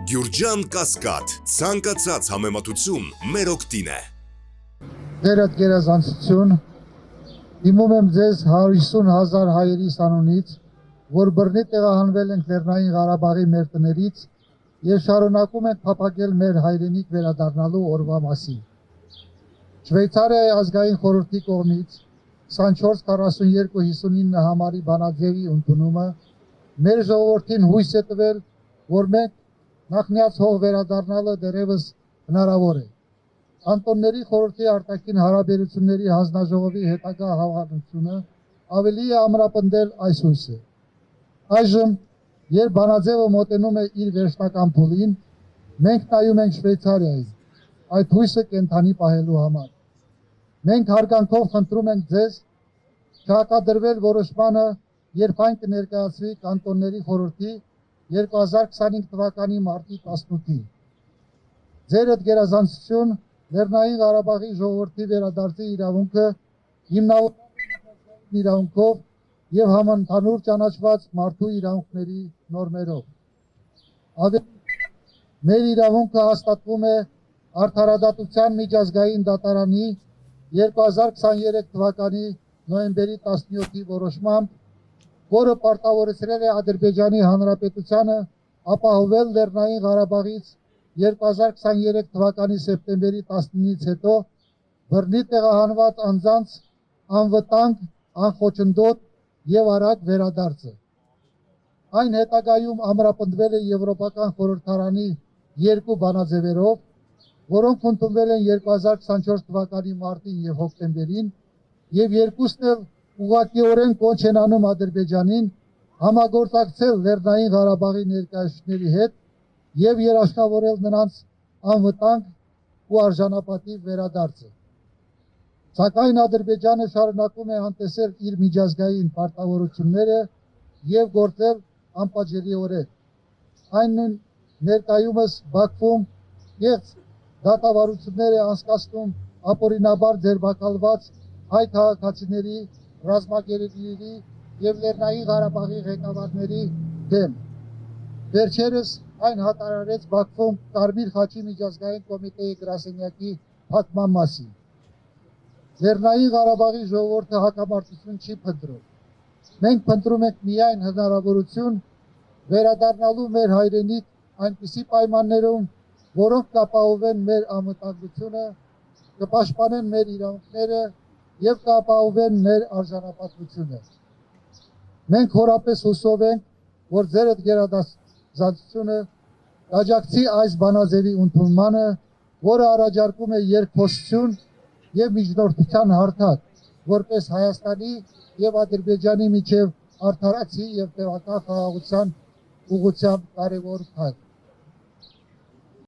Գյուրջան Կասկադ, ցանկացած համեմատություն մեր օգտին է։ Ձերդ գերազանցություն, իմում եմ ձեզ 150,000 հայերի անունից, որ բռնի տեղահանվել ենք Լեռնային Ղարաբաղի մեր տներից և շարունակում ենք փափագել մեր հայրենիք վերադառնալու օրվա մասին։ Շվեյցարիայի ազգային խորհրդի կողմից 24-42-59 համարի բանաձևի ընդունումը մեր ժողովրդին հույս է տվել, որ մենք նախնյաց հող վերադառնալը դեռևս հնարավոր է։ Կանտոնների խորհրդի արտաքին հարաբերությունների հանձնաժողովի հետագա հավանությունը ավելի է ամրապնդել այս հույսը։ Այժմ, երբ բանաձևը մոտենում է իր վերջնական փուլին, մենք նայում ենք Շվեյցարիային, այդ հույսը կենդանի պահելու համար։ Մենք հարգանքով խնդրում ենք ձեզ չհակադրվել որոշմանը, երբ այն կներկայացվի կանտոնների խորհրդի 2025 թվականի մարտի 18-ին։ Ձերդ գերազանցություն Լեռնային Ղարաբաղի ժողովրդի վերադարձի իրավունքը հիմնավորված իրավունքով և համընդհանուր ճանաչված մարդու իրավունքների նորմերով։ Մեր իրավունքը հաստատվում է Արդարադատության միջազգային դատարանի 2023 թվականի նոյեմբերի 17-ի որոշմամբ, որը պարտավորեցրել է Ադրբեջանի Հանրապետությանը ապահովել Լեռնային Ղարաբաղից 2023 թվականի սեպտեմբերի 19-ից հետո բռնի տեղահանված անձանց անվտանգ, անխոչնդոտ և արագ վերադարձը։ Այն հետագայում ամրապնդվել է Եվրոպական խորհրդարանի երկու բանաձևերով, որոնք ընդունվել են 2024 թվականի մարտին և հոկտեմբերին, և երկուսն էլ ուղղակիորեն կոչ են անում Ադրբեջանին համագործակցել Լեռնային Ղարաբաղի ներկայացուցիչների հետ և երաշխավորել նրանց անվտանգ ու արժանապատիվ վերադարձը։ Սակայն Ադրբեջանը շարունակում է անտեսել իր միջազգային պարտավորությունները և գործել անպատժելիորեն։ Այն ներկայումս Բաքվում կեղծ դատավարություններ է անցկացնում ապօրինաբար ձերբակալված հայ քաղաքացիների, ռազմագերիների և Լեռնային Ղարաբաղի ղեկավարների դեմ։ Վերջերս այն հայտարարեց Բաքվում Կարմիր խաչի միջազգային կոմիտեի գրասենյակի փակման մասին։ Լեռնային Ղարաբաղի ժողովուրդը հակամարտություն չի փնտրում։ Մենք փնտրում ենք միայն հնարավորություն վերադառնալու մեր հայրենիք այնպիսի պայմաններում, որոնք կապահովեն մեր անվտանգությունը, կպաշտպանեն մեր իրավունքները և կապահովեն մեր արժանապատվությունը։ Մենք խորապես հուսով ենք, որ ձերդ գերազանցությունը կաջակցի այս բանաձևի ընդունմանը, որը առաջարկում է երկխոսություն և միջնորդության հարթակ, որպես Հայաստանի և Ադրբեջանի միջև արդարացի և տևական խաղաղության ուղղությամբ կարևոր փակ։